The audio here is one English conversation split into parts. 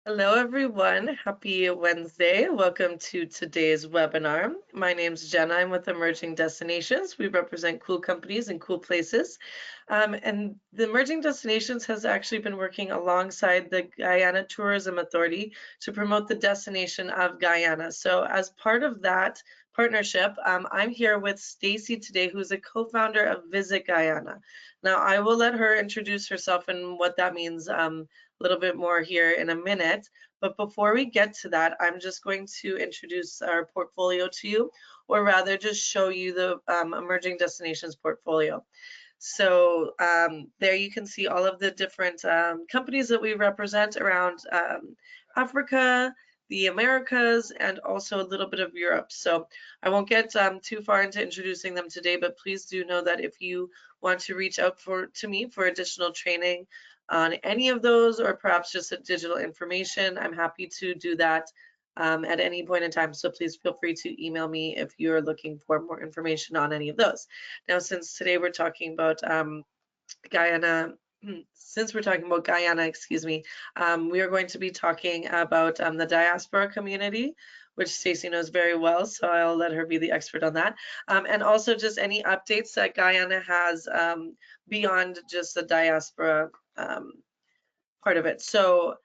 Hello, everyone. Happy Wednesday. Welcome to today's webinar. My name is Jenna. I'm with Emerging Destinations. We represent cool companies and cool places. And the Emerging Destinations has actually been working alongside the Guyana Tourism Authority to promote the destination of Guyana. So as part of that partnership, I'm here with Stacy today, who's a co-founder of Visit Guyana. Now, I will let her introduce herself and what that means little bit more here in a minute. But before we get to that, I'm just going to introduce our portfolio to you, or rather just show you the Emerging Destinations portfolio. So there you can see all of the different companies that we represent around Africa, the Americas, and also a little bit of Europe. So I won't get too far into introducing them today, but please do know that if you want to reach out to me for additional training on any of those, or perhaps just a digital information, I'm happy to do that at any point in time. So please feel free to email me if you're looking for more information on any of those. Now, since today we're talking about Guyana, since we're talking about Guyana, excuse me, we are going to be talking about the diaspora community, which Stacey knows very well, so I'll let her be the expert on that. And also just any updates that Guyana has beyond just the diaspora part of it. So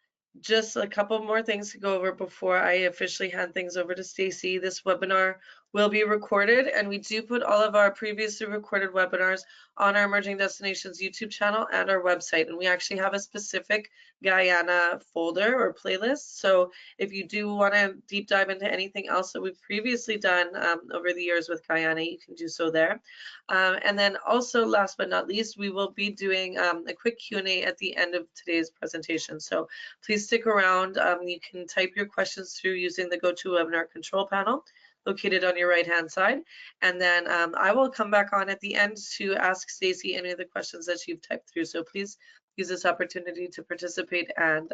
just a couple more things to go over before I officially hand things over to Stacy. This webinar will be recorded, and we do put all of our previously recorded webinars on our Emerging Destinations YouTube channel and our website. And we actually have a specific Guyana folder or playlist. So if you do want to deep dive into anything else that we've previously done over the years with Guyana, you can do so there. And then also, last but not least, we will be doing a quick Q&A at the end of today's presentation. So please stick around. You can type your questions through using the GoToWebinar control panel located on your right-hand side. And then I will come back on at the end to ask Stacy any of the questions that you've typed through. So please use this opportunity to participate and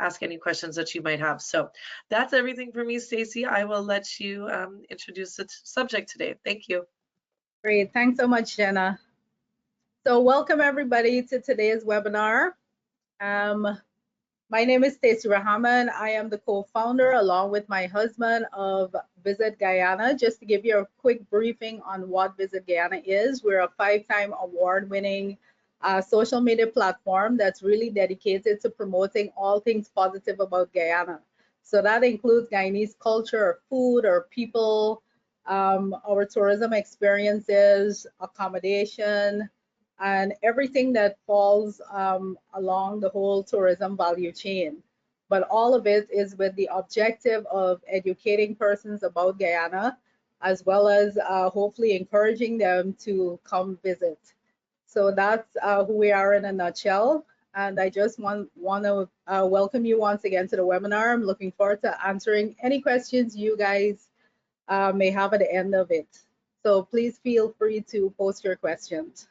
ask any questions that you might have. So that's everything for me, Stacy. I will let you introduce the subject today. Thank you. Great, thanks so much, Jenna. So welcome everybody to today's webinar. My name is Stacey Rahman. I am the co-founder along with my husband of Visit Guyana. Just to give you a quick briefing on what Visit Guyana is, we're a 5-time award-winning social media platform that's really dedicated to promoting all things positive about Guyana. So that includes Guyanese culture, our food, our people, our tourism experiences, accommodation, and everything that falls along the whole tourism value chain. But all of it is with the objective of educating persons about Guyana, as well as hopefully encouraging them to come visit. So that's who we are in a nutshell. And I just want to welcome you once again to the webinar. I'm looking forward to answering any questions you guys may have at the end of it. So please feel free to post your questions.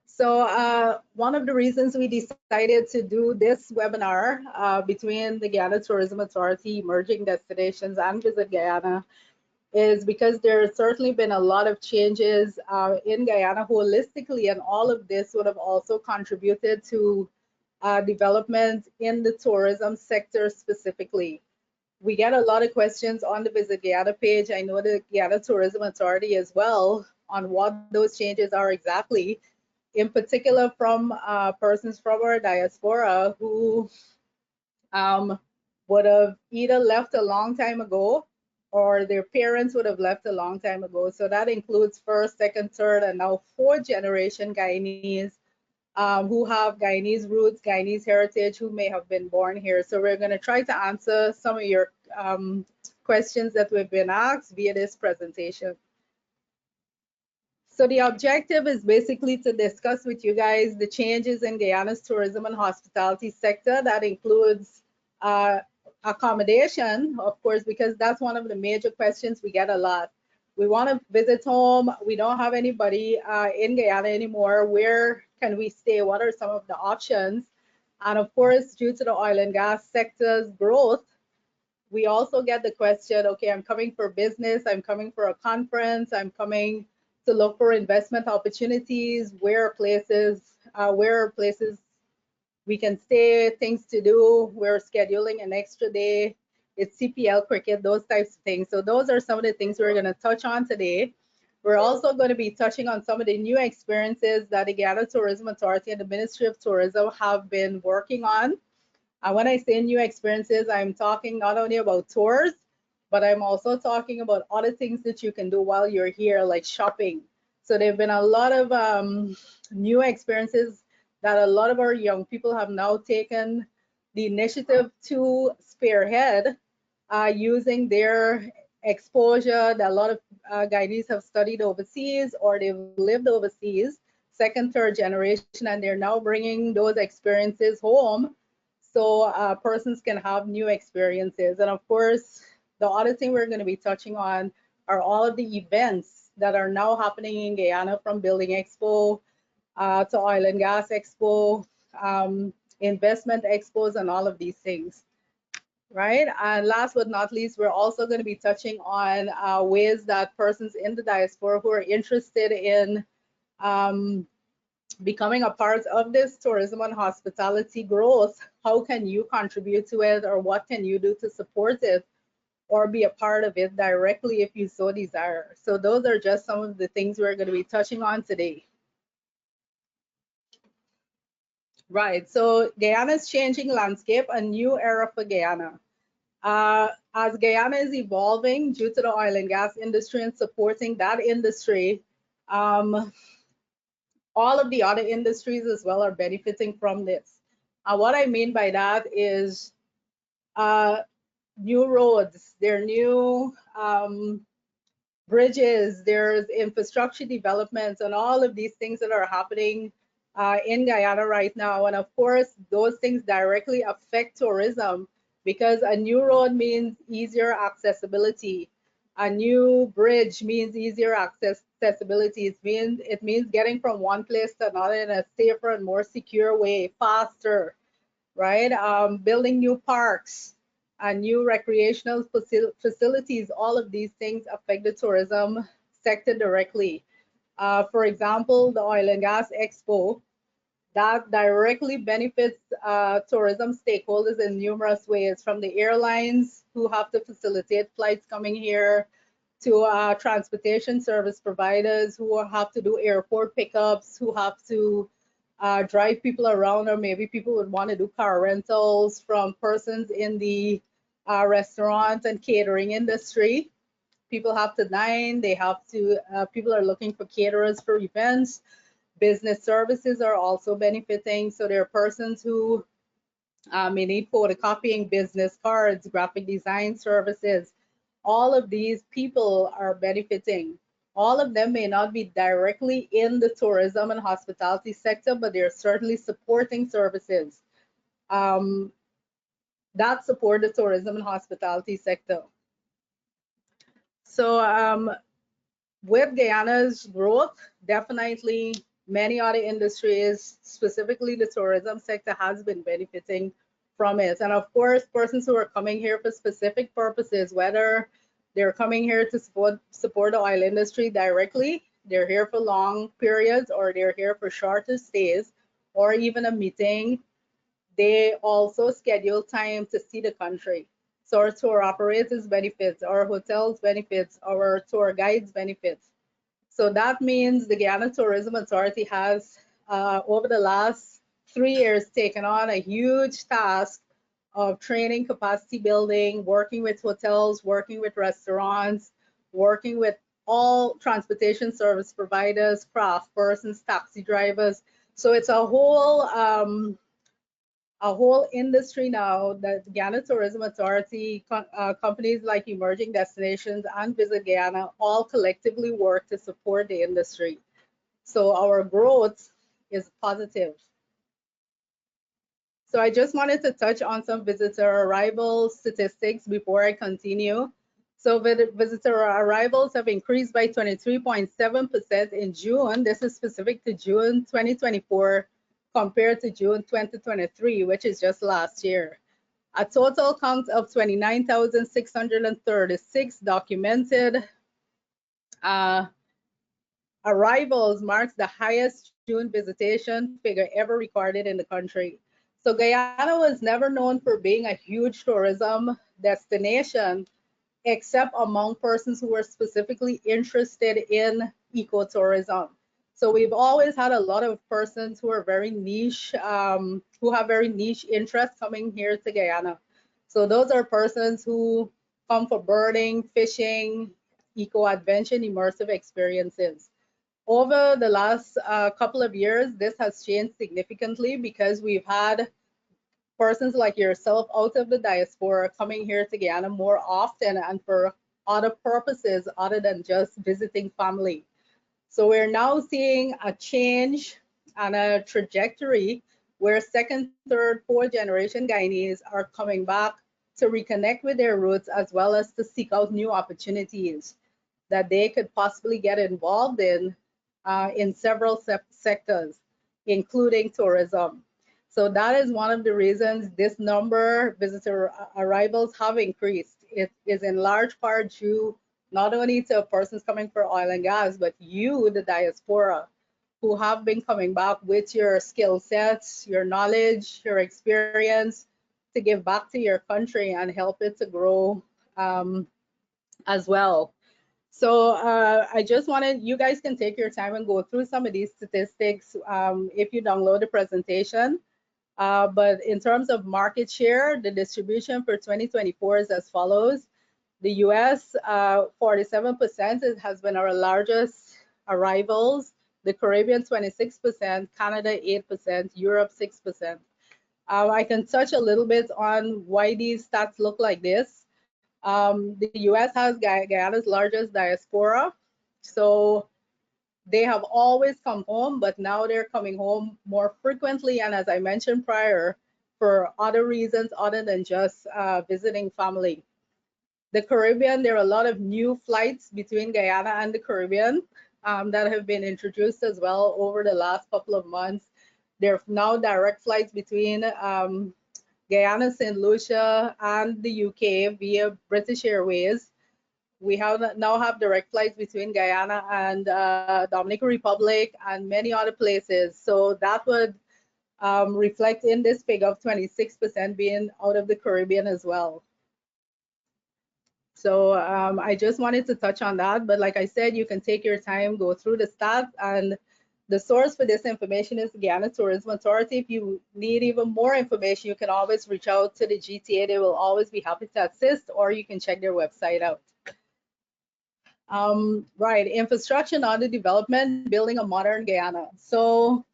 So one of the reasons we decided to do this webinar between the Guyana Tourism Authority, Emerging Destinations, and Visit Guyana is because there's certainly been a lot of changes in Guyana holistically, and all of this would have also contributed to development in the tourism sector specifically. We get a lot of questions on the Visit Guyana page. I know the Guyana Tourism Authority as well on what those changes are exactly, in particular from persons from our diaspora who would have either left a long time ago or their parents would have left a long time ago. So that includes first, second, third, and now fourth generation Guyanese who have Guyanese roots, Guyanese heritage, who may have been born here. So we're going to try to answer some of your questions that we've been asked via this presentation. So the objective is basically to discuss with you guys the changes in Guyana's tourism and hospitality sector. That includes accommodation, of course, because that's one of the major questions we get a lot. We want to visit home. We don't have anybody in Guyana anymore. Where can we stay? What are some of the options? And of course, due to the oil and gas sector's growth, we also get the question, okay, I'm coming for business, I'm coming for a conference, I'm coming to look for investment opportunities, where are places we can stay, things to do. We're scheduling an extra day. It's CPL cricket, those types of things. So those are some of the things we're going to touch on today. We're also going to be touching on some of the new experiences that the Guyana Tourism Authority and the Ministry of Tourism have been working on. And when I say new experiences, I'm talking not only about tours, but I'm also talking about other things that you can do while you're here, like shopping. So there have been a lot of new experiences that a lot of our young people have now taken the initiative to spearhead using their exposure that a lot of Guyanese have studied overseas or they've lived overseas, second, third generation, and they're now bringing those experiences home so persons can have new experiences. And of course, the other thing we're going to be touching on are all of the events that are now happening in Guyana, from Building Expo to Oil and Gas Expo, investment expos, and all of these things, right? And last but not least, we're also going to be touching on ways that persons in the diaspora who are interested in becoming a part of this tourism and hospitality growth, how can you contribute to it, or what can you do to support it or be a part of it directly if you so desire. So those are just some of the things we're going to be touching on today. Right, so Guyana's changing landscape, a new era for Guyana. As Guyana is evolving due to the oil and gas industry and supporting that industry, all of the other industries as well are benefiting from this. What I mean by that is new roads, there are new bridges, there's infrastructure developments, and all of these things that are happening in Guyana right now. And of course, those things directly affect tourism because a new road means easier accessibility. A new bridge means easier accessibility. It means getting from one place to another in a safer and more secure way, faster, right? Building new parks and new recreational facilities, all of these things affect the tourism sector directly. For example, the Oil and Gas Expo, that directly benefits tourism stakeholders in numerous ways, from the airlines who have to facilitate flights coming here, to transportation service providers who have to do airport pickups, who have to drive people around, or maybe people would want to do car rentals, from persons in the restaurant and catering industry. People have to dine, they have to, people are looking for caterers for events. Business services are also benefiting. So there are persons who may need photocopying, business cards, graphic design services. All of these people are benefiting. All of them may not be directly in the tourism and hospitality sector, but they're certainly supporting services that support the tourism and hospitality sector. So with Guyana's growth, definitely many other industries, specifically the tourism sector, has been benefiting from it. And of course, persons who are coming here for specific purposes, whether they're coming here to support the oil industry directly, they're here for long periods, or they're here for shorter stays, or even a meeting, they also schedule time to see the country. So our tour operators benefits, our hotels benefits, our tour guides benefits. So that means the Guyana Tourism Authority has, over the last 3 years, taken on a huge task of training, capacity building, working with hotels, working with restaurants, working with all transportation service providers, craft persons, taxi drivers. So it's a whole industry now that Guyana Tourism Authority, companies like Emerging Destinations and Visit Guyana, all collectively work to support the industry. So our growth is positive. So I just wanted to touch on some visitor arrival statistics before I continue. So visitor arrivals have increased by 23.7% in June. This is specific to June 2024 compared to June 2023, which is just last year. A total count of 29,636 documented arrivals marks the highest June visitation figure ever recorded in the country. So Guyana was never known for being a huge tourism destination, except among persons who were specifically interested in ecotourism. So we've always had a lot of persons who are very niche, who have very niche interests coming here to Guyana. So those are persons who come for birding, fishing, eco-adventure, immersive experiences. Over the last couple of years, this has changed significantly because we've had persons like yourself out of the diaspora coming here to Guyana more often and for other purposes other than just visiting family. So we're now seeing a change and a trajectory where second, third, fourth generation Guyanese are coming back to reconnect with their roots as well as to seek out new opportunities that they could possibly get involved in several sectors, including tourism. So that is one of the reasons this number visitor arrivals have increased. It is in large part due not only to persons coming for oil and gas, but you, the diaspora, who have been coming back with your skill sets, your knowledge, your experience to give back to your country and help it to grow as well. So I just wanted, you guys can take your time and go through some of these statistics if you download the presentation. But in terms of market share, the distribution for 2024 is as follows. The US, 47% has been our largest arrivals. The Caribbean, 26%, Canada, 8%, Europe, 6%. I can touch a little bit on why these stats look like this. The US has Guyana's largest diaspora. So they have always come home, but now they're coming home more frequently. And as I mentioned prior, for other reasons other than just visiting family. The Caribbean, there are a lot of new flights between Guyana and the Caribbean that have been introduced as well over the last couple of months. There are now direct flights between Guyana, St. Lucia, and the UK via British Airways. We now have direct flights between Guyana and Dominican Republic and many other places. So that would reflect in this figure of 26% being out of the Caribbean as well. So I just wanted to touch on that. But like I said, you can take your time, go through the stats, and the source for this information is the Guyana Tourism Authority. If you need even more information, you can always reach out to the GTA. They will always be happy to assist, or you can check their website out. Right, infrastructure and other development, building a modern Guyana. So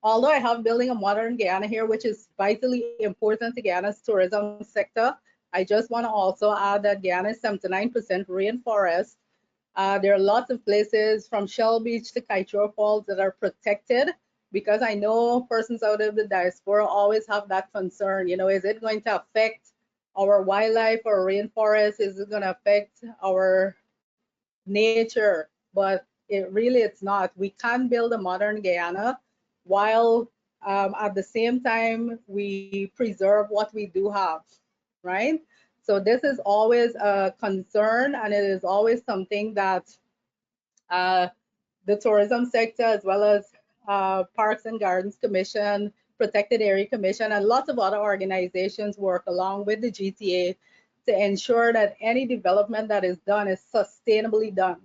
although I have building a modern Guyana here, which is vitally important to Guyana's tourism sector, I just want to also add that Guyana is 79% rainforest. There are lots of places from Shell Beach to Kaieteur Falls that are protected, because I know persons out of the diaspora always have that concern. You know, is it going to affect our wildlife or rainforest? Is it going to affect our nature? But it's not. We can build a modern Guyana while at the same time we preserve what we do have, right? So this is always a concern, and it is always something that the tourism sector, as well as Parks and Gardens Commission, Protected Area Commission, and lots of other organizations work along with the GTA to ensure that any development that is done is sustainably done.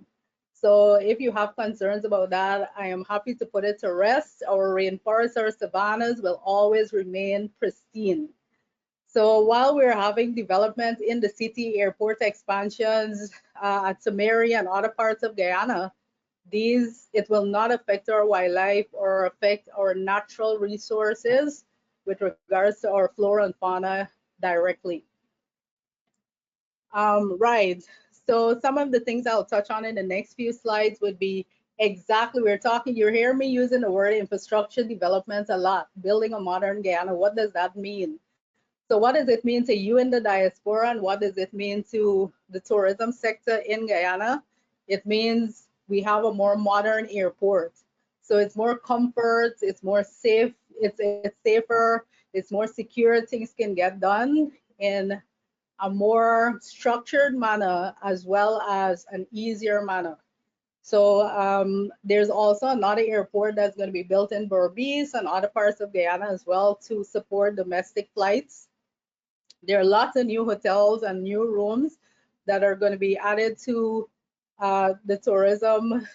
So if you have concerns about that, I am happy to put it to rest. Our rainforests, our savannas will always remain pristine. So while we're having development in the city, airport expansions at Samari and other parts of Guyana, it will not affect our wildlife or affect our natural resources with regards to our flora and fauna directly. Right, so some of the things I'll touch on in the next few slides would be exactly, you hear me using the word infrastructure development a lot, building a modern Guyana. What does that mean? So what does it mean to you in the diaspora, and what does it mean to the tourism sector in Guyana? It means we have a more modern airport. So it's more comfort, it's more safe, it's safer, it's more secure. Things can get done in a more structured manner as well as an easier manner. So there's also another airport that's going to be built in Berbice and other parts of Guyana as well to support domestic flights. There are lots of new hotels and new rooms that are going to be added to the tourism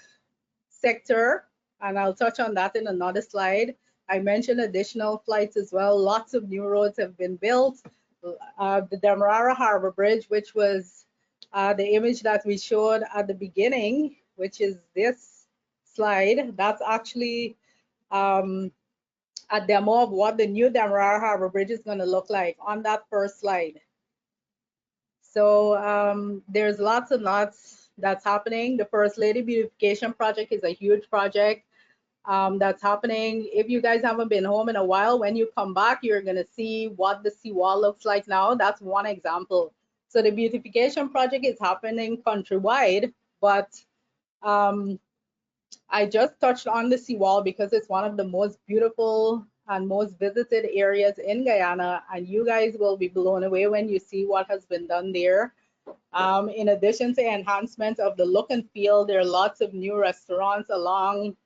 sector, and I'll touch on that in another slide. I mentioned additional flights as well. Lots of new roads have been built. The Demerara Harbor Bridge, which was the image that we showed at the beginning, which is this slide, that's actually a demo of what the new Demerara Harbor Bridge is going to look like on that first slide. So there's lots that's happening. The First Lady Beautification Project is a huge project that's happening. If you guys haven't been home in a while, when you come back, you're going to see what the seawall looks like now. That's one example. So the beautification project is happening countrywide, but I just touched on the seawall because it's one of the most beautiful and most visited areas in Guyana, and you guys will be blown away when you see what has been done there. In addition to enhancement of the look and feel, there are lots of new restaurants along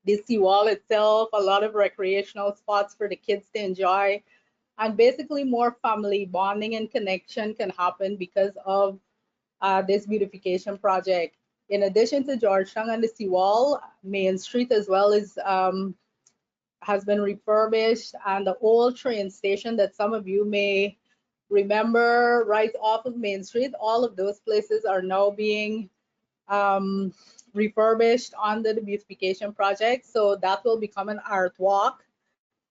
the seawall itself, a lot of recreational spots for the kids to enjoy, and basically more family bonding and connection can happen because of this beautification project. In addition to Georgetown and the seawall, Main Street as well has been refurbished, and the old train station that some of you may remember right off of Main Street, all of those places are now being refurbished under the beautification project. So that will become an art walk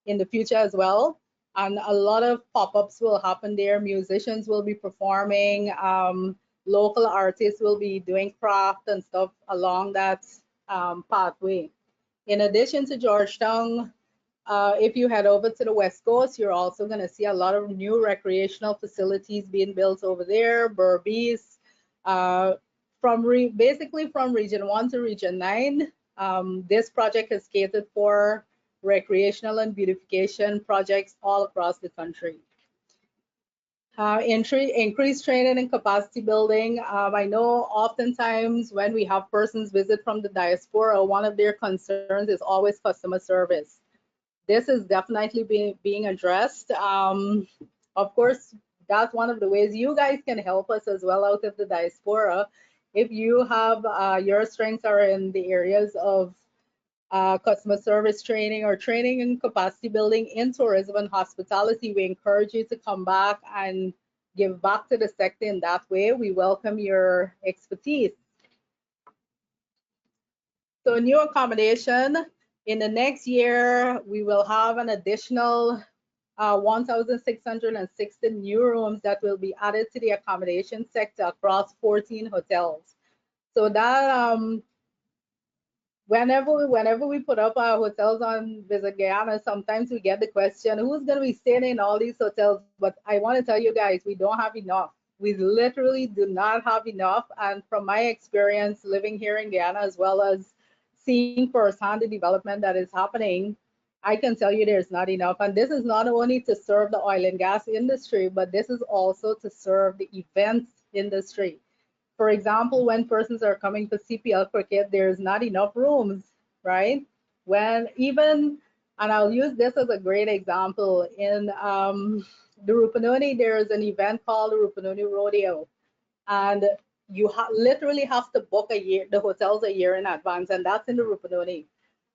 in the future as well. And a lot of pop-ups will happen there. Musicians will be performing. Local artists will be doing craft and stuff along that pathway. In addition to Georgetown, if you head over to the West Coast, you're also going to see a lot of new recreational facilities being built over there. Berbice, basically from Region 1 to Region 9, this project has catered for recreational and beautification projects all across the country. Increased training and capacity building. I know oftentimes when we have persons visit from the diaspora, one of their concerns is always customer service. This is definitely being addressed. Of course, that's one of the ways you guys can help us as well out of the diaspora. If you have your strengths are in the areas of customer service training or training and capacity building in tourism and hospitality, we encourage you to come back and give back to the sector in that way. We welcome your expertise. So new accommodation, in the next year, we will have an additional 1,660 new rooms that will be added to the accommodation sector across 14 hotels. So that whenever we put up our hotels on Visit Guyana, sometimes we get the question, who's going to be staying in all these hotels? But I want to tell you guys, we don't have enough. We literally do not have enough. And from my experience living here in Guyana, as well as seeing firsthand the development that is happening, I can tell you there's not enough. And this is not only to serve the oil and gas industry, but this is also to serve the events industry. For example, when persons are coming to CPL cricket, there's not enough rooms, right? When even, and I'll use this as a great example, in the Rupununi, there's an event called the Rupununi Rodeo. And you literally have to book the hotels a year in advance, and that's in the Rupununi.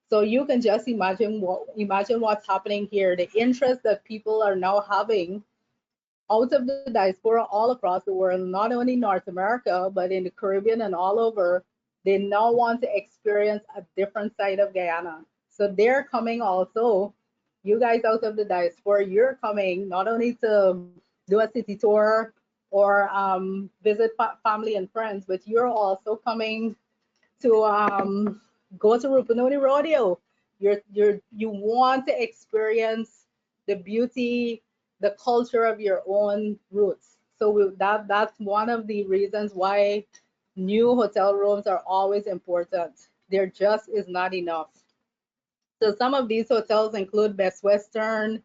So you can just imagine what's happening here, the interest that people are now having out of the diaspora all across the world, not only North America, but in the Caribbean and all over. They now want to experience a different side of Guyana. So they're coming also. You guys out of the diaspora, you're coming not only to do a city tour or visit family and friends, but you're also coming to go to Rupununi Rodeo. You want to experience the beauty, the culture of your own roots. So that's one of the reasons why new hotel rooms are always important. There just is not enough. So some of these hotels include Best Western,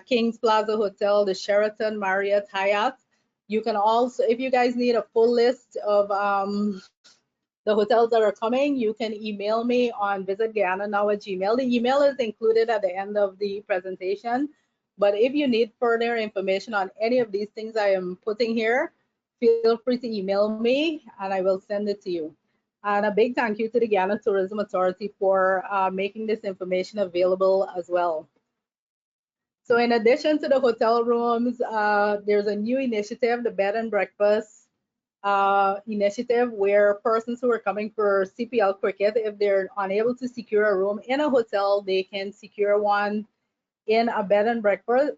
Kings Plaza Hotel, the Sheraton, Marriott, Hyatt. You can also, if you guys need a full list of the hotels that are coming, you can email me on visitguyana@gmail. The email is included at the end of the presentation. But if you need further information on any of these things I am putting here, feel free to email me and I will send it to you. And a big thank you to the Guyana Tourism Authority for making this information available as well. So in addition to the hotel rooms, there's a new initiative, the bed and breakfast initiative, where persons who are coming for CPL cricket, if they're unable to secure a room in a hotel, they can secure one in a bed and breakfast,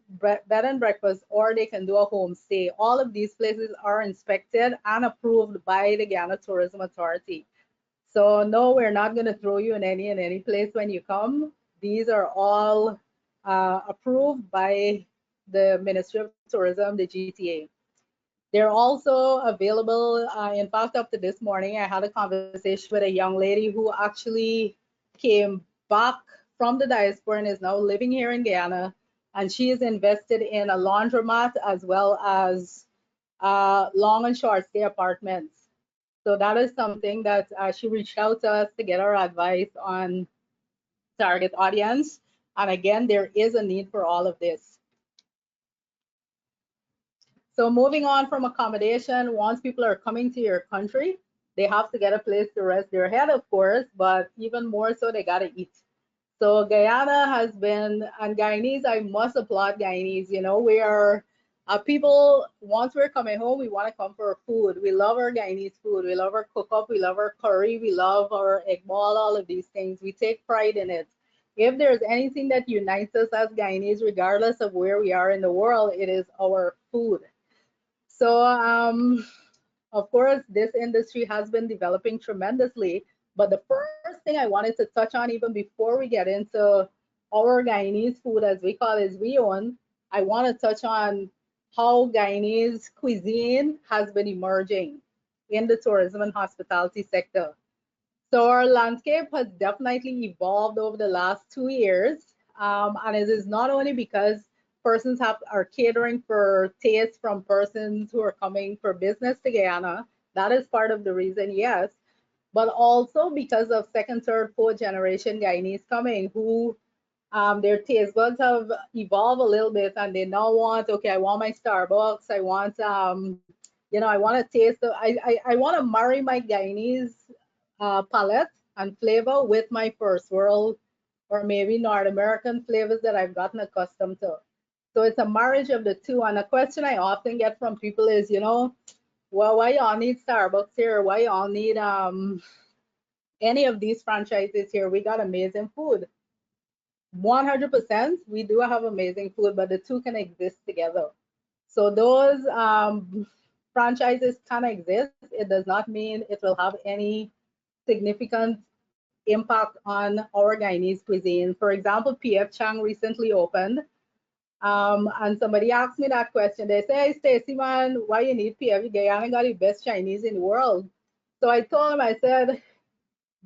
or they can do a homestay. All of these places are inspected and approved by the Guyana Tourism Authority. So no, we're not going to throw you in any place when you come. These are all approved by the Ministry of Tourism, the GTA. They're also available. In fact, up to this morning, I had a conversation with a young lady who actually came back from the diaspora and is now living here in Guyana. And she is invested in a laundromat as well as long and short stay apartments. So that is something that she reached out to us to get our advice on target audience. And again, there is a need for all of this. So moving on from accommodation, once people are coming to your country, they have to get a place to rest their head, of course, but even more so, they got to eat. So Guyana has been, and Guyanese, I must applaud Guyanese. You know, we are people, once we're coming home, we want to come for our food. We love our Guyanese food. We love our cook-up. We love our curry. We love our egg ball, all of these things. We take pride in it. If there's anything that unites us as Guyanese, regardless of where we are in the world, it is our food. So, of course, this industry has been developing tremendously. But the first thing I wanted to touch on, even before we get into our Guyanese food, as we call it, Rion, I want to touch on how Guyanese cuisine has been emerging in the tourism and hospitality sector. So our landscape has definitely evolved over the last 2 years. And it is not only because persons are catering for taste from persons who are coming for business to Guyana. That is part of the reason, yes, but also because of second, third, fourth generation Guyanese coming who their taste buds have evolved a little bit and they now want, okay, I want my Starbucks, I want, you know, I want to taste, I want to marry my Guyanese palette and flavor with my first world or maybe North American flavors that I've gotten accustomed to. So it's a marriage of the two. And a question I often get from people is, you know, well, why y'all need Starbucks here? Why y'all need any of these franchises here? We got amazing food. 100%, we do have amazing food, but the two can exist together. So those franchises can exist. It does not mean it will have any significant impact on our Guyanese cuisine. For example, PF Chang recently opened. And somebody asked me that question. They say, hey, Stacy, man, why you need PF? Guyana got the best Chinese in the world. So I told him, I said,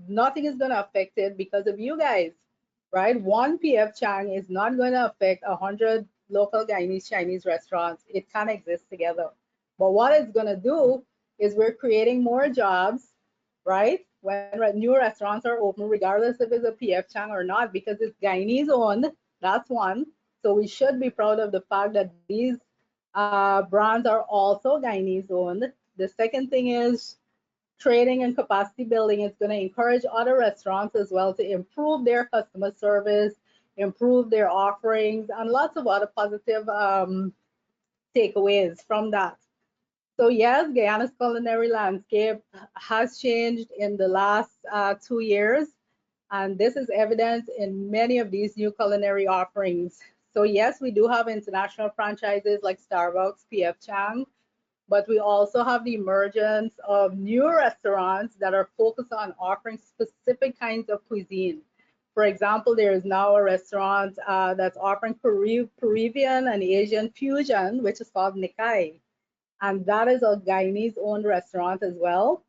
nothing is going to affect it because of you guys, right? One PF Chang is not going to affect 100 local Guyanese Chinese restaurants. It can exist together. But what it's going to do is we're creating more jobs, right? When new restaurants are open, regardless if it's a PF Chang or not, because it's Guyanese owned, that's one. So we should be proud of the fact that these brands are also Guyanese owned. The second thing is training and capacity building. Is going to encourage other restaurants as well to improve their customer service, improve their offerings, and lots of other positive takeaways from that. So yes, Guyana's culinary landscape has changed in the last 2 years, and this is evident in many of these new culinary offerings. So yes, we do have international franchises like Starbucks, PF Chang, but we also have the emergence of new restaurants that are focused on offering specific kinds of cuisine. For example, there is now a restaurant that's offering Peruvian and Asian fusion, which is called Nikkei. And that is a Guyanese owned restaurant as well.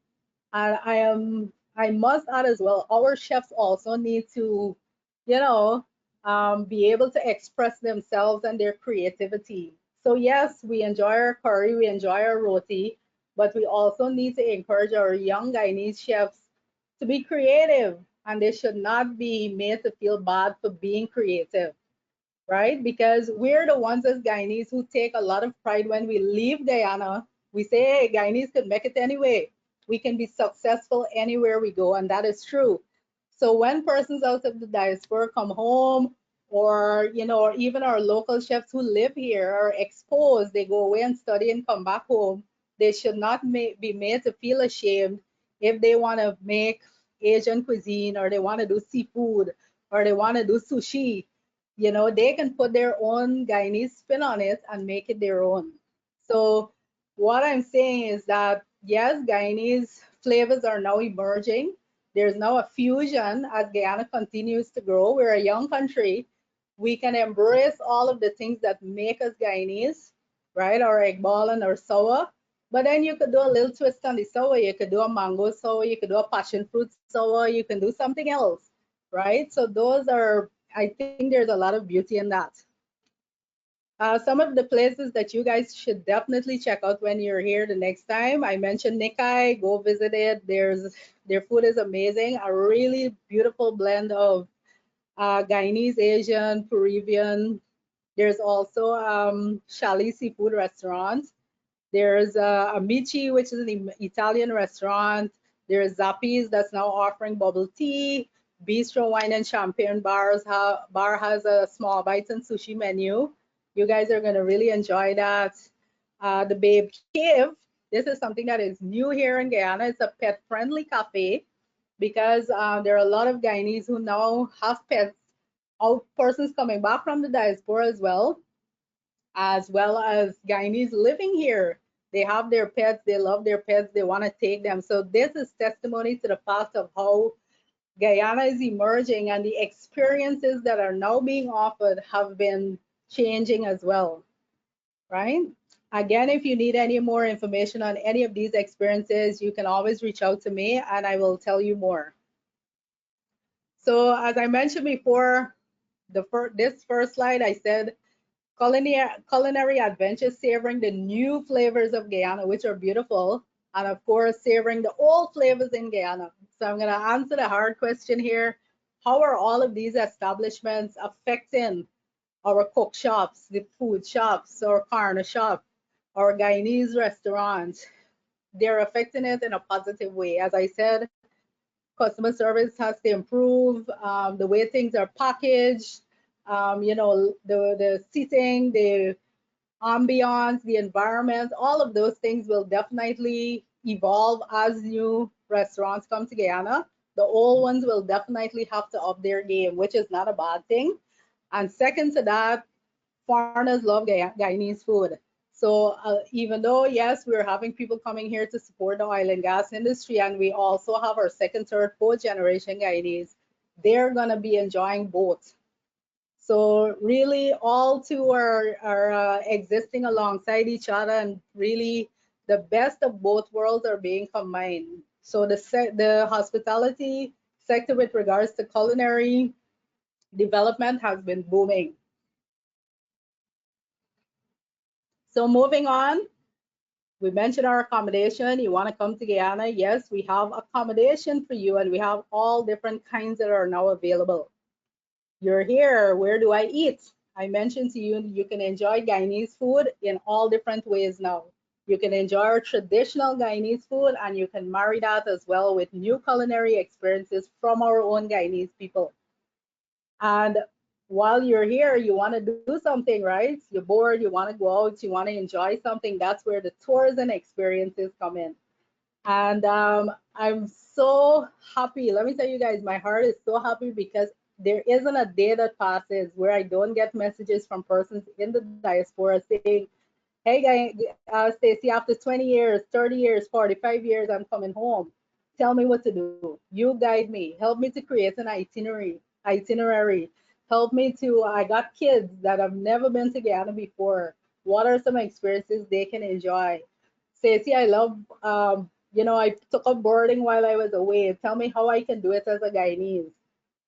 And I must add as well, our chefs also need to, you know, be able to express themselves and their creativity. So yes, we enjoy our curry, we enjoy our roti, but we also need to encourage our young Guyanese chefs to be creative, and they should not be made to feel bad for being creative, right? Because we're the ones as Guyanese who take a lot of pride when we leave Guyana. We say, hey, Guyanese can make it anyway. We can be successful anywhere we go, and that is true. So when persons out of the diaspora come home, or or even our local chefs who live here are exposed, they go away and study and come back home, they should not be made to feel ashamed if they want to make Asian cuisine, or they want to do seafood, or they want to do sushi. They can put their own Guyanese spin on it and make it their own. So what I'm saying is that yes, Guyanese flavors are now emerging. There's now a fusion as Guyana continues to grow. We're a young country. We can embrace all of the things that make us Guyanese, right? Our egg ball and our sour. But then you could do a little twist on the sour. You could do a mango sour. You could do a passion fruit sour. You can do something else, right? So those are, I think there's a lot of beauty in that. Some of the places that you guys should definitely check out when you're here the next time. I mentioned Nikai, go visit it. Their food is amazing. A really beautiful blend of Guyanese, Asian, Peruvian. There's also Shali Seafood Restaurant. There's Amici, which is an Italian restaurant. There's Zappi's that's now offering bubble tea. Bistro Wine and Champagne bar has a small bites and sushi menu. You guys are going to really enjoy that. The Babe Cave, this is something that is new here in Guyana. It's a pet-friendly cafe because there are a lot of Guyanese who now have pets, all persons coming back from the diaspora as well as Guyanese living here. They have their pets, they love their pets, they want to take them. So this is testimony to the fact of how Guyana is emerging, and the experiences that are now being offered have been changing as well, right? Again, if you need any more information on any of these experiences, you can always reach out to me and I will tell you more. So as I mentioned before, this first slide, I said culinary adventures savoring the new flavors of Guyana, which are beautiful, and of course, savoring the old flavors in Guyana. So I'm going to answer the hard question here. How are all of these establishments affecting our cook shops, the food shops, our carne shop, our Guyanese restaurants? They're affecting it in a positive way. As I said, customer service has to improve, the way things are packaged, the seating, the ambiance, the environment, all of those things will definitely evolve as new restaurants come to Guyana. The old ones will definitely have to up their game, which is not a bad thing. And second to that, foreigners love Guyanese food. So even though, yes, we're having people coming here to support the oil and gas industry, and we also have our second, third, fourth generation Guyanese, they're going to be enjoying both. So really all two are existing alongside each other, and really the best of both worlds are being combined. So the hospitality sector with regards to culinary development has been booming. So moving on, we mentioned our accommodation. You want to come to Guyana? Yes, we have accommodation for you, and we have all different kinds that are now available. You're here, where do I eat? I mentioned to you, you can enjoy Guyanese food in all different ways now. You can enjoy our traditional Guyanese food, and you can marry that as well with new culinary experiences from our own Guyanese people. And while you're here, you want to do something, right? You're bored, you want to go out, you want to enjoy something. That's where the tourism experiences come in. And I'm so happy. Let me tell you guys, my heart is so happy because there isn't a day that passes where I don't get messages from persons in the diaspora saying, hey, Stacey, after 20 years, 30 years, 45 years, I'm coming home. Tell me what to do. You guide me. Help me to create an itinerary. Help me to, I got kids that have never been to Guyana before. What are some experiences they can enjoy? Stacey, I love, I took up boarding while I was away. Tell me how I can do it as a Guyanese,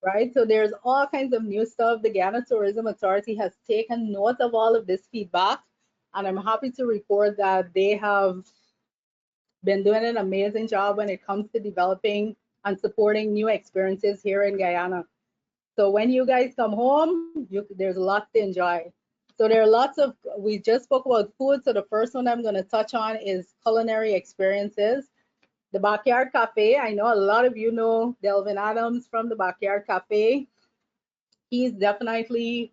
right? So there's all kinds of new stuff. The Guyana Tourism Authority has taken note of all of this feedback, and I'm happy to report that they have been doing an amazing job when it comes to developing and supporting new experiences here in Guyana. So when you guys come home, there's lots to enjoy. So there are lots of, we just spoke about food. So the first one I'm going to touch on is culinary experiences. The Backyard Cafe. I know a lot of you know Delvin Adams from the Backyard Cafe. He's definitely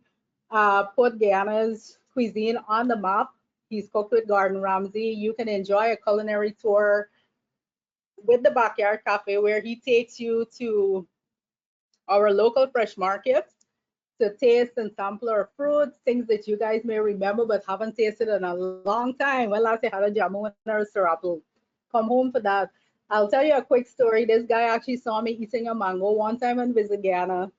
put Guyana's cuisine on the map. He's cooked with Gordon Ramsay. You can enjoy a culinary tour with the Backyard Cafe where he takes you to our local fresh markets to taste and sample our fruits, things that you guys may remember but haven't tasted in a long time. Well, last I had a jamu and a sirapple. Come home for that. I'll tell you a quick story. This guy actually saw me eating a mango one time in Visit Guyana.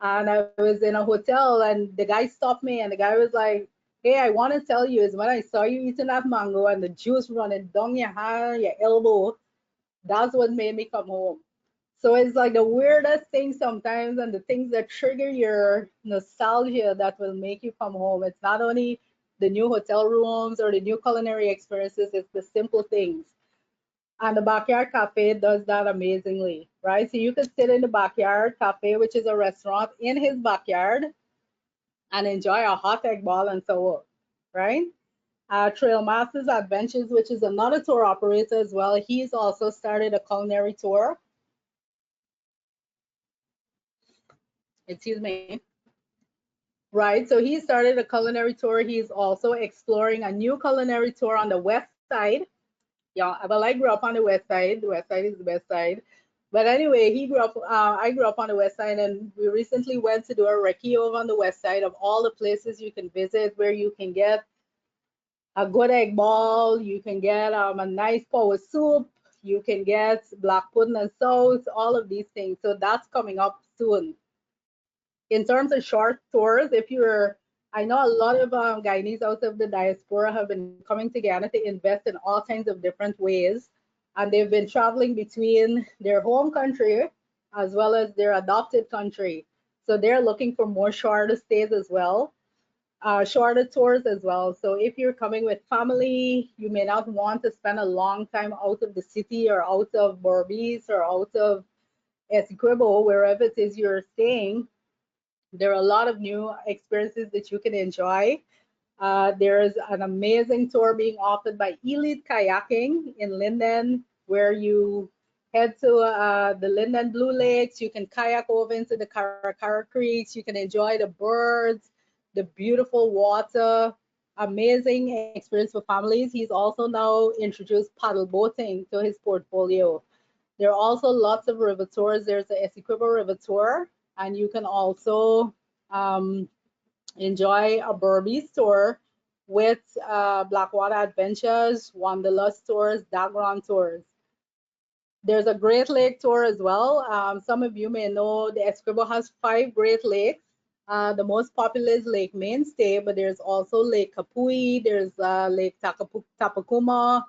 And I was in a hotel and the guy stopped me and the guy was like, hey, I want to tell you is when I saw you eating that mango and the juice running down your hand, your elbow, that's what made me come home. So it's like the weirdest thing sometimes, and the things that trigger your nostalgia that will make you come home. It's not only the new hotel rooms or the new culinary experiences, it's the simple things. And the Backyard Cafe does that amazingly, right? So you could sit in the Backyard Cafe, which is a restaurant in his backyard, and enjoy a hot egg ball and so on, right? Trail Masters Adventures, which is another tour operator as well. He's also started a culinary tour. Excuse me. Right, so he started a culinary tour. He's also exploring a new culinary tour on the west side. Yeah, well, I grew up on the west side. The west side is the best side. But anyway, he grew up. I grew up on the west side, and we recently went to do a recce over on the west side of all the places you can visit, where you can get a good egg ball, you can get a nice power soup, you can get black pudding and sauce, all of these things. So that's coming up soon. In terms of short tours, if you're, I know a lot of Guyanese out of the diaspora have been coming to Guyana to invest in all kinds of different ways. And they've been traveling between their home country as well as their adopted country. So they're looking for more shorter stays as well, shorter tours as well. So if you're coming with family, you may not want to spend a long time out of the city or out of Berbice or out of Essequibo, wherever it is you're staying. There are a lot of new experiences that you can enjoy. There is an amazing tour being offered by Elite Kayaking in Linden, where you head to the Linden Blue Lakes. You can kayak over into the Karakara Creeks. You can enjoy the birds, the beautiful water. Amazing experience for families. He's also now introduced paddle boating to his portfolio. There are also lots of river tours. There's the Essequibo River Tour, and you can also enjoy a Berbice tour with Blackwater Adventures, Wanderlust tours, Dagron tours. There's a Great Lake tour as well. Some of you may know the Essequibo has 5 Great Lakes. The most popular is Lake Mainstay, but there's also Lake Kapui, there's Lake Tapakuma,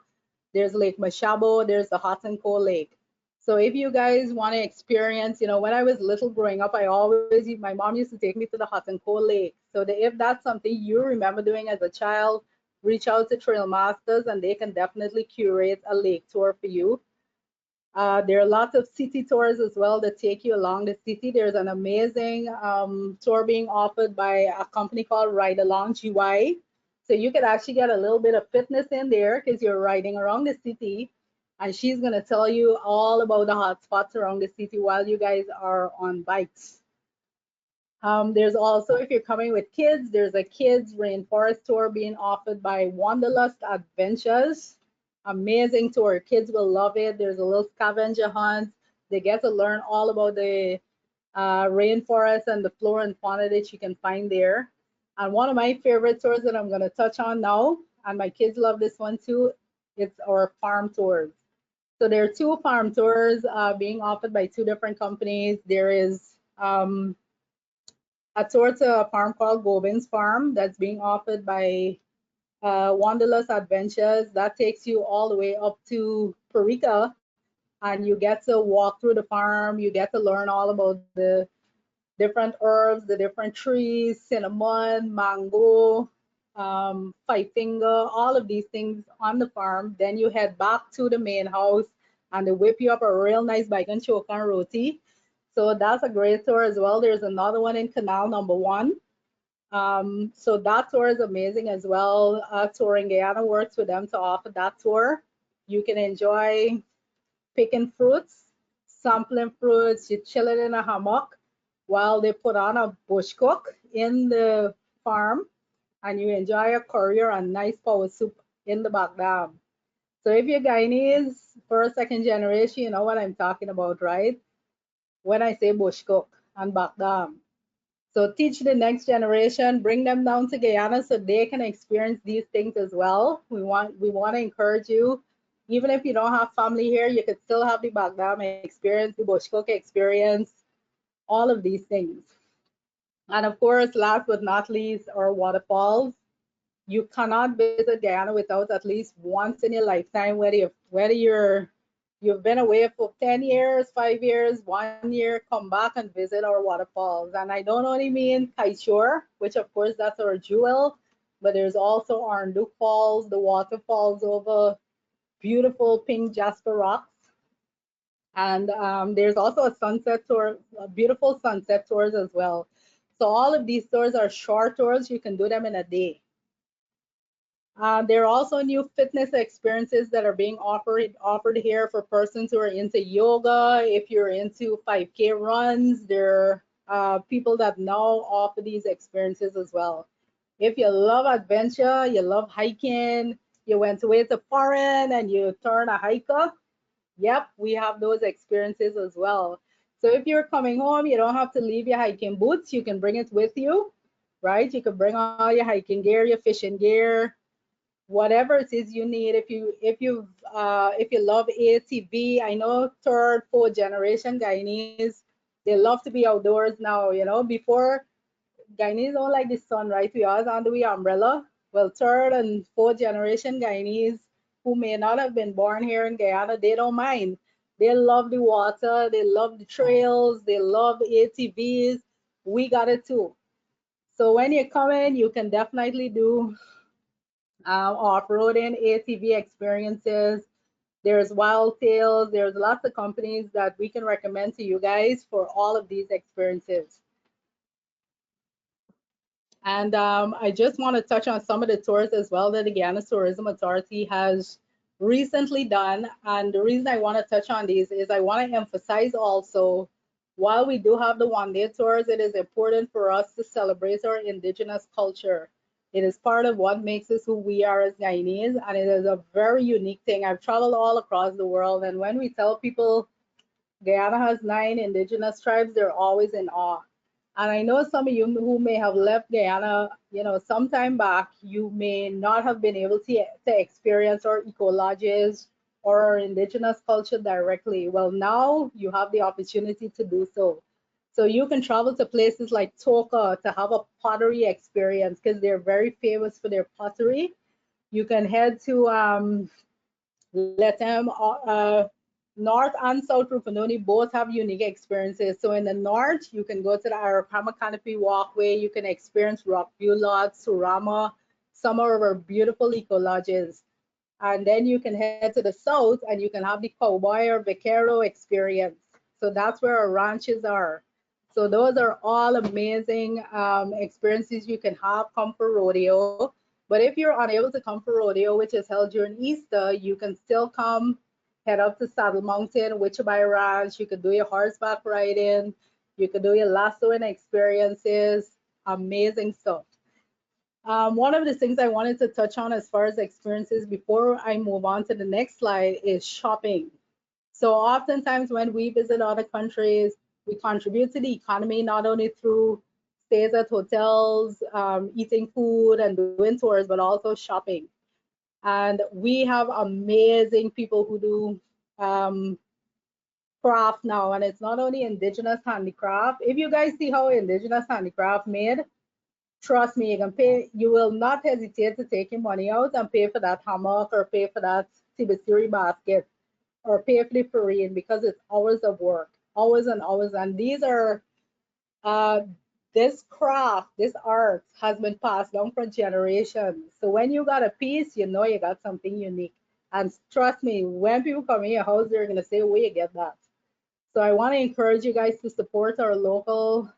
there's Lake Mashabo, there's the Hot and Cold Lake. So if you guys want to experience, you know, when I was little growing up, my mom used to take me to the Hot and Cold Lake. So if that's something you remember doing as a child, reach out to Trail Masters and they can definitely curate a lake tour for you. There are lots of city tours as well that take you along the city. There's an amazing tour being offered by a company called Ride Along GY. So you could actually get a little bit of fitness in there because you're riding around the city, and she's going to tell you all about the hot spots around the city while you guys are on bikes. There's also, if you're coming with kids, there's a kids rainforest tour being offered by Wanderlust Adventures. Amazing tour. Kids will love it. There's a little scavenger hunt. They get to learn all about the rainforest and the flora and fauna that you can find there. And one of my favorite tours that I'm going to touch on now, and my kids love this one too, it's our farm tours. So there are 2 farm tours being offered by 2 different companies. There is a tour to a farm called Gobin's Farm that's being offered by Wanderlust Adventures. That takes you all the way up to Parika, and you get to walk through the farm. You get to learn all about the different herbs, the different trees, cinnamon, mango, five finger, all of these things on the farm. Then you head back to the main house and they whip you up a real nice bacon choke and roti. So that's a great tour as well. There's another one in Canal Number 1. So that tour is amazing as well. Touring Guyana works with them to offer that tour. You can enjoy picking fruits, sampling fruits, you're chilling in a hammock while they put on a bush cook in the farm, and you enjoy a curry or a nice power soup in the back dam. So if you're Guyanese, first, second generation, you know what I'm talking about, right? When I say bush cook and back dam. So teach the next generation, bring them down to Guyana so they can experience these things as well. We want to encourage you. Even if you don't have family here, you could still have the Bagdam experience, the Bush Cook experience, all of these things. And of course, last but not least, our waterfalls. You cannot visit Guyana without at least once in your lifetime, you've been away for 10 years, 5 years, 1 year, come back and visit our waterfalls. And I don't only mean Kaishore, which of course that's our jewel, but there's also Arnduc Falls, the waterfalls over beautiful pink jasper rocks. And there's also a sunset tour, beautiful sunset tours as well. So all of these tours are short tours. You can do them in a day. There are also new fitness experiences that are being offered here for persons who are into yoga. If you're into 5K runs, there are people that now offer these experiences as well. If you love adventure, you love hiking, you went away to foreign and you turn a hiker, yep, we have those experiences as well. So if you're coming home, you don't have to leave your hiking boots. You can bring it with you, right? You can bring all your hiking gear, your fishing gear, whatever it is you need. If you love ATV, I know third, fourth generation Guyanese, they love to be outdoors now. Before, Guyanese don't like the sun, right? We always under the umbrella. Well, third and fourth generation Guyanese who may not have been born here in Guyana, they don't mind. They love the water, they love the trails, they love ATVs. We got it too. So when you come in, you can definitely do off-roading ATV experiences. There's Wild Tales. There's lots of companies that we can recommend to you guys for all of these experiences. And I just want to touch on some of the tours as well that the Guyana Tourism Authority has recently done. And the reason I want to touch on these is I want to emphasize also, while we do have the one-day tours, it is important for us to celebrate our indigenous culture. It is part of what makes us who we are as Guyanese, and it is a very unique thing. I've traveled all across the world, and when we tell people Guyana has 9 indigenous tribes, they're always in awe. And I know some of you who may have left Guyana, some time back, you may not have been able to experience our eco lodges or our indigenous culture directly. Well, now you have the opportunity to do so. So you can travel to places like Toka to have a pottery experience because they're very famous for their pottery. You can head to Lethem, North and South Rupununi both have unique experiences. So in the north, you can go to the Arapama Canopy Walkway, you can experience rock view lodge, Surama, some of our beautiful eco lodges. And then you can head to the south and you can have the cowboy or vaquero experience. So that's where our ranches are. So those are all amazing experiences you can have. Come for rodeo. But if you're unable to come for rodeo, which is held during Easter, you can still come, head up to Saddle Mountain, Witchabai Ranch. You could do your horseback riding. You could do your lassoing experiences. Amazing stuff. One of the things I wanted to touch on as far as experiences before I move on to the next slide is shopping. So oftentimes when we visit other countries, we contribute to the economy not only through stays at hotels, eating food and doing tours, but also shopping. And we have amazing people who do craft now, and it's not only indigenous handicraft. If you guys see how indigenous handicraft made, trust me, you will not hesitate to take your money out and pay for that hammock or pay for that tibisiri basket or pay for the farine because it's hours of work, hours and hours. And these are, this craft, this art has been passed down for generations. So when you got a piece, you know you got something unique. And trust me, when people come in your house, they're gonna say, where you get that? So I want to encourage you guys to support our local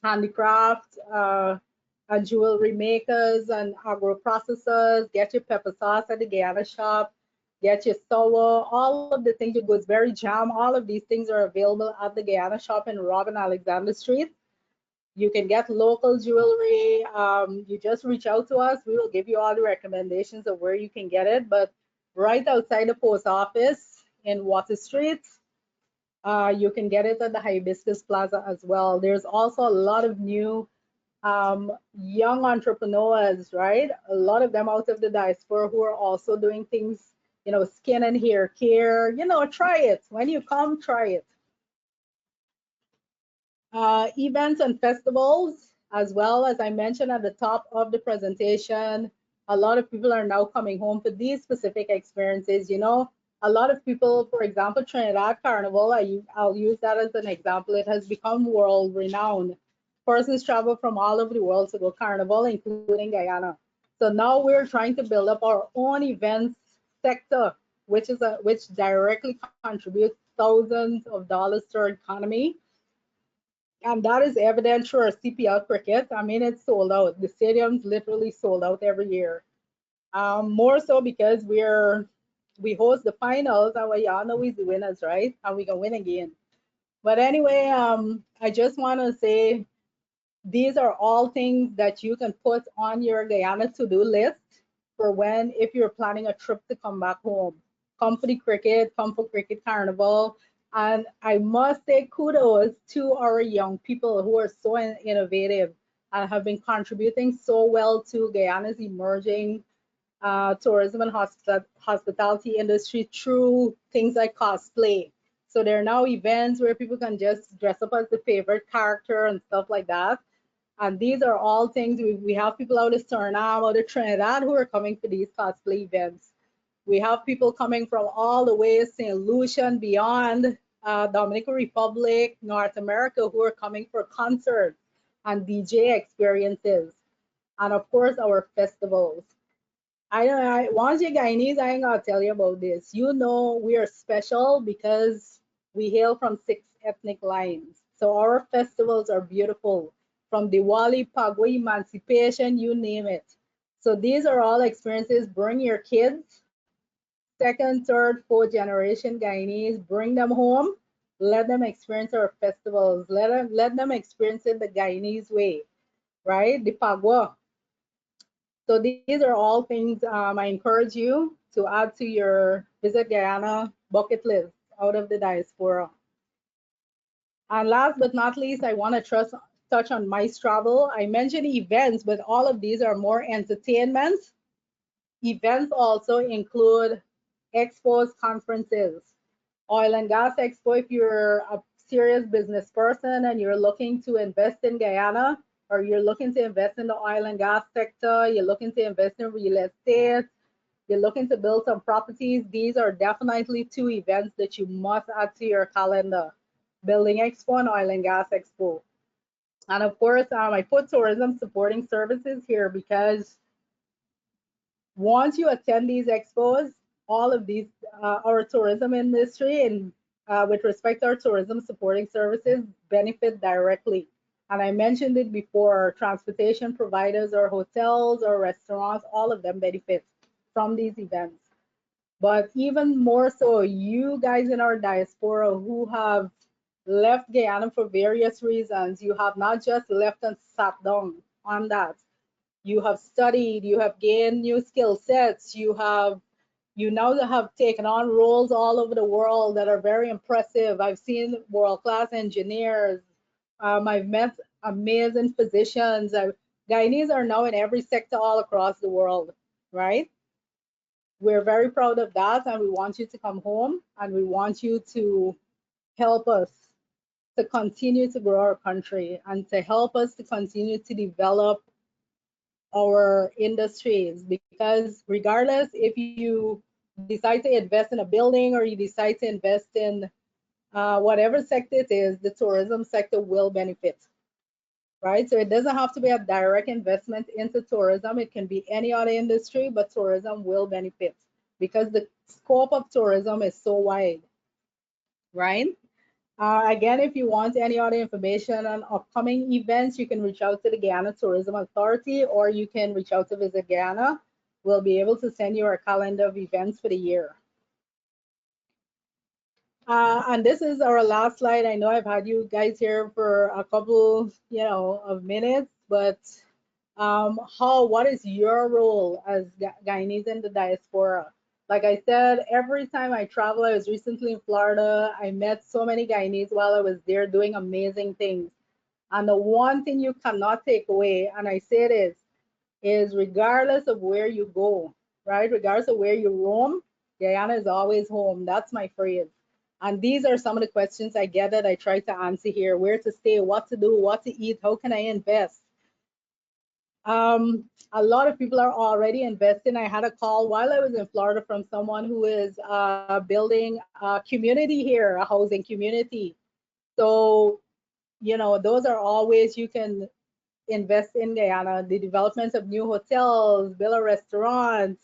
handicraft and jewelry makers and agro processors. Get your pepper sauce at the Guyana shop. Get your sour, all of the things, your gooseberry jam, all of these things are available at the Guyana shop in Robin Alexander Street. You can get local jewelry. You just reach out to us. We will give you all the recommendations of where you can get it. But right outside the post office in Water Street, you can get it at the Hibiscus Plaza as well. There's also a lot of new young entrepreneurs, right? A lot of them out of the diaspora who are also doing things, you know, skin and hair care. You know, try it. When you come, try it. Events and festivals, as well as I mentioned at the top of the presentation, a lot of people are now coming home for these specific experiences. You know, a lot of people, for example, Trinidad Carnival, I'll use that as an example. It has become world renowned. Persons travel from all over the world to go Carnival, including Guyana. So now we're trying to build up our own events sector, which directly contributes thousands of dollars to our economy, and that is evident through our CPL cricket. I mean, it's sold out. The stadium's literally sold out every year. More so because we host the finals and we all know we're the winners, right? And we can win again. But anyway, I just want to say these are all things that you can put on your Guyana to-do list for when, if you're planning a trip to come back home. Come for the cricket, come for Cricket Carnival. And I must say kudos to our young people who are so innovative and have been contributing so well to Guyana's emerging tourism and hospitality industry through things like cosplay. So there are now events where people can just dress up as the favorite character and stuff like that. And these are all things we have people out of Suriname, out of Trinidad who are coming for these cosplay events. We have people coming from all the way, St. Lucia and beyond, Dominican Republic, North America, who are coming for concerts and DJ experiences. And of course, our festivals. Once you Guyanese, I ain't gonna tell you about this. You know we are special because we hail from 6 ethnic lines. So our festivals are beautiful, from Diwali, Pagwa, Emancipation, you name it. So these are all experiences. Bring your kids, second, third, fourth generation Guyanese, bring them home. Let them experience our festivals. Let them experience it the Guyanese way, right? The Pagwa. So these are all things I encourage you to add to your Visit Guyana bucket list out of the diaspora. And last but not least, I want to touch on MICE travel. I mentioned events, but all of these are more entertainment. Events also include expos, conferences, oil and gas expo. If you're a serious business person and you're looking to invest in Guyana, or you're looking to invest in the oil and gas sector, you're looking to invest in real estate, you're looking to build some properties, these are definitely two events that you must add to your calendar: Building Expo and Oil and Gas Expo. And of course, I put tourism supporting services here because once you attend these expos, all of these, our tourism industry and with respect to our tourism supporting services benefit directly. And I mentioned it before, transportation providers or hotels or restaurants, all of them benefit from these events. But even more so, you guys in our diaspora who have left Guyana for various reasons, you have not just left and sat down on that. You have studied, you have gained new skill sets, you now have taken on roles all over the world that are very impressive. I've seen world-class engineers. I've met amazing physicians. Guyanese are now in every sector all across the world, right? We're very proud of that, and we want you to come home, and we want you to help us to continue to grow our country and to help us to continue to develop our industries, because regardless if you decide to invest in a building or you decide to invest in whatever sector it is, the tourism sector will benefit, right? So it doesn't have to be a direct investment into tourism. It can be any other industry, but tourism will benefit because the scope of tourism is so wide, right? Again, if you want any other information on upcoming events, you can reach out to the Guyana Tourism Authority or you can reach out to Visit Guyana. We'll be able to send you our calendar of events for the year. And this is our last slide. I know I've had you guys here for a couple, of minutes, but what is your role as Guyanese in the diaspora? Like I said, every time I travel, I was recently in Florida. I met so many Guyanese while I was there doing amazing things. And the one thing you cannot take away, and I say this, is regardless of where you go, right? Regardless of where you roam, Guyana is always home. That's my phrase. And these are some of the questions I get that I try to answer here: where to stay, what to do, what to eat, how can I invest? A lot of people are already investing. I had a call while I was in Florida from someone who is building a community here, a housing community. So, those are all ways you can invest in Guyana. The development of new hotels, build a restaurant,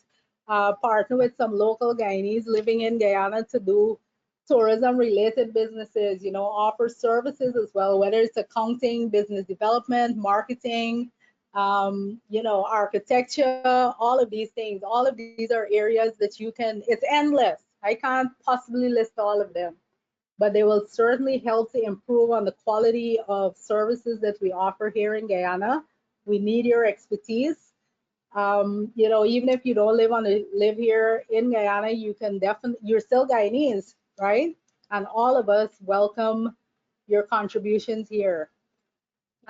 partner with some local Guyanese living in Guyana to do tourism related businesses, offer services as well, whether it's accounting, business development, marketing, architecture, all of these things. All of these are areas that you can, it's endless. I can't possibly list all of them, but they will certainly help to improve on the quality of services that we offer here in Guyana. We need your expertise. Even if you don't live here in Guyana, you can definitely, you're still Guyanese, right? And all of us welcome your contributions here.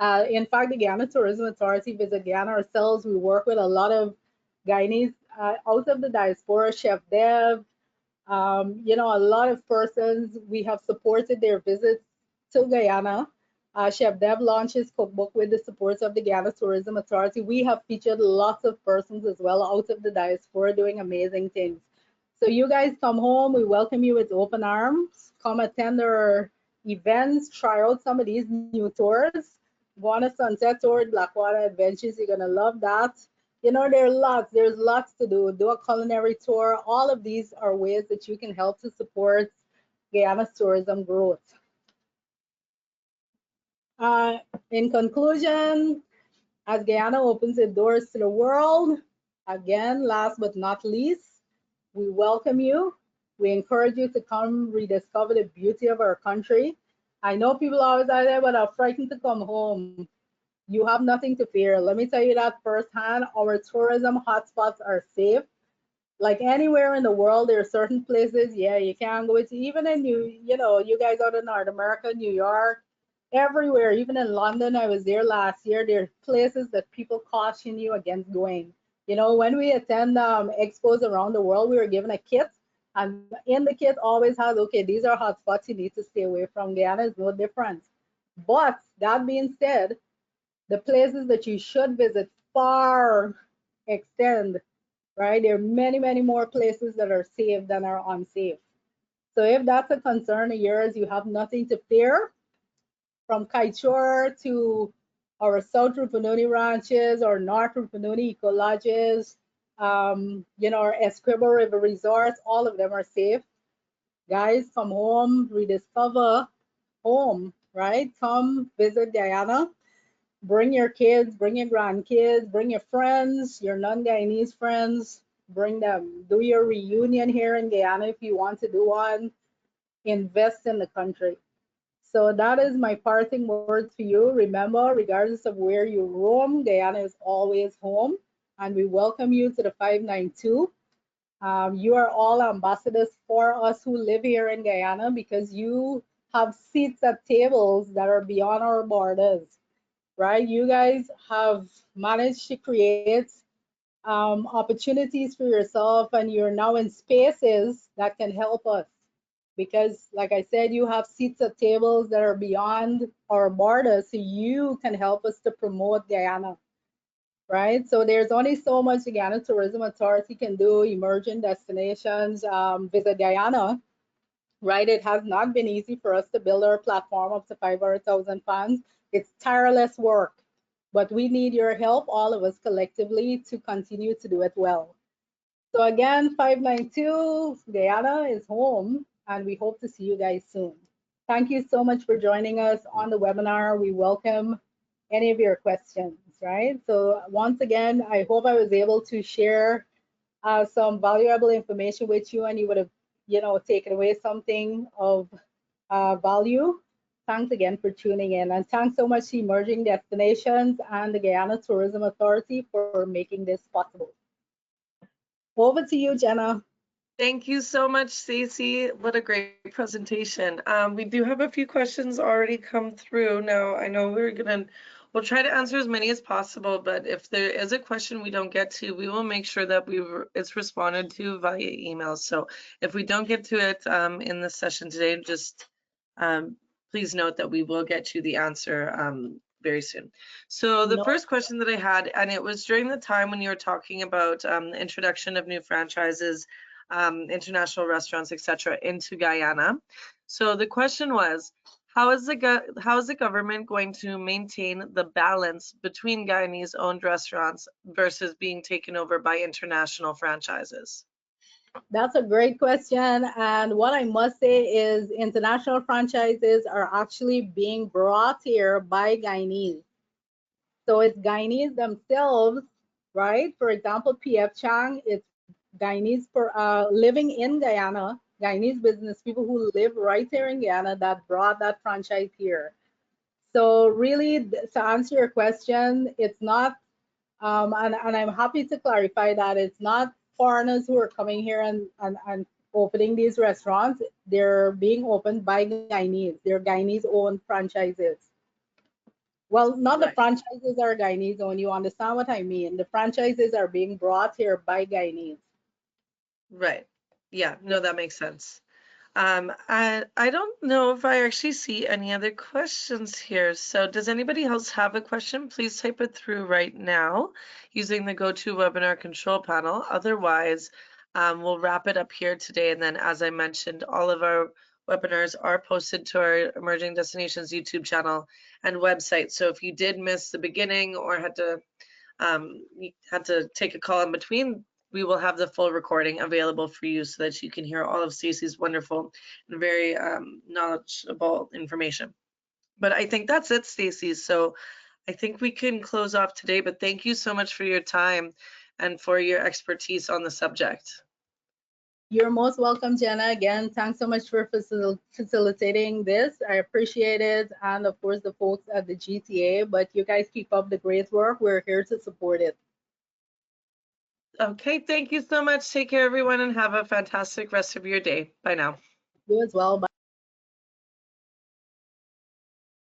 In fact, the Guyana Tourism Authority, Visit Guyana ourselves, we work with a lot of Guyanese out of the diaspora, Chef Dev, a lot of persons, we have supported their visits to Guyana. Chef Dev launches cookbook with the support of the Guyana Tourism Authority. We have featured lots of persons as well out of the diaspora doing amazing things. So you guys come home, we welcome you with open arms. Come attend our events, try out some of these new tours. Go on a sunset tour, Blackwater Adventures, you're gonna love that. There's lots to do. Do a culinary tour. All of these are ways that you can help to support Guyana's tourism growth. In conclusion, as Guyana opens its doors to the world, again, last but not least, we welcome you. We encourage you to come rediscover the beauty of our country. I know people always are there, but are frightened to come home. You have nothing to fear. Let me tell you that firsthand. Our tourism hotspots are safe. Like anywhere in the world, there are certain places, yeah, you can't go to. Even in you guys out in North America, New York, everywhere, even in London, I was there last year. There are places that people caution you against going. When we attend expos around the world, we were given a kit, and in the kit always has, okay, these are hotspots you need to stay away from. Guyana is no different. But that being said, the places that you should visit far extend, right? There are many, many more places that are safe than are unsafe. So if that's a concern of yours, you have nothing to fear. From Kaishore to our South Rupununi ranches or North Rupununi eco lodges, our Esquibo River resorts, all of them are safe. Guys, come home, rediscover home, right? Come visit Guyana. Bring your kids, bring your grandkids, bring your friends, your non-Guyanese friends, bring them. Do your reunion here in Guyana if you want to do one. Invest in the country. So that is my parting words for you. Remember, regardless of where you roam, Guyana is always home, and we welcome you to the 592. You are all ambassadors for us who live here in Guyana because you have seats at tables that are beyond our borders, right? You guys have managed to create opportunities for yourself, and you're now in spaces that can help us. Because, like I said, you have seats at tables that are beyond our borders, so you can help us to promote Guyana, right? So there's only so much the Guyana Tourism Authority can do. Emerging destinations, Visit Guyana, right? It has not been easy for us to build our platform up to 500,000 fans. It's tireless work. but we need your help, all of us collectively, to continue to do it well. So again, 592 Guyana is home, and we hope to see you guys soon. Thank you so much for joining us on the webinar. We welcome any of your questions, right? So once again, I hope I was able to share some valuable information with you, and you would have, taken away something of value. Thanks again for tuning in, and thanks so much to Emerging Destinations and the Guyana Tourism Authority for making this possible. Over to you, Jenna. Thank you so much, Stacey. What a great presentation. We do have a few questions already come through. Now, I know we'll try to answer as many as possible, but if there is a question we don't get to, we will make sure that it's responded to via email. So if we don't get to it in the session today, just please note that we will get you the answer very soon. So the first question that I had, and it was during the time when you were talking about the introduction of new franchises, international restaurants, etc., into Guyana. So the question was, how is the government going to maintain the balance between Guyanese-owned restaurants versus being taken over by international franchises? That's a great question. And what I must say is international franchises are actually being brought here by Guyanese. So it's Guyanese themselves, right? For example, PF Chang, it's Guyanese for living in Guyana, Guyanese business people who live right here in Guyana that brought that franchise here. So really, to answer your question, it's not, and I'm happy to clarify that it's not foreigners who are coming here and opening these restaurants. They're being opened by Guyanese. They're Guyanese owned franchises. Well, not the Right. franchises are Guyanese owned. You understand what I mean? The franchises are being brought here by Guyanese. Right. Yeah, no, that makes sense. I don't know if I actually see any other questions here. So does anybody else have a question? Please type it through right now using the GoToWebinar control panel. Otherwise, we'll wrap it up here today. And then, as I mentioned, all of our webinars are posted to our Emerging Destinations YouTube channel and website. So if you did miss the beginning or had to take a call in between, we will have the full recording available for you so that you can hear all of Stacey's wonderful and very knowledgeable information. But I think that's it, Stacey. So I think we can close off today, but thank you so much for your time and for your expertise on the subject. You're most welcome, Jenna. Again, thanks so much for facilitating this. I appreciate it. And of course, the folks at the GTA, but you guys keep up the great work. We're here to support it. Okay, thank you so much. Take care, everyone, and have a fantastic rest of your day. Bye now. You as well. Bye.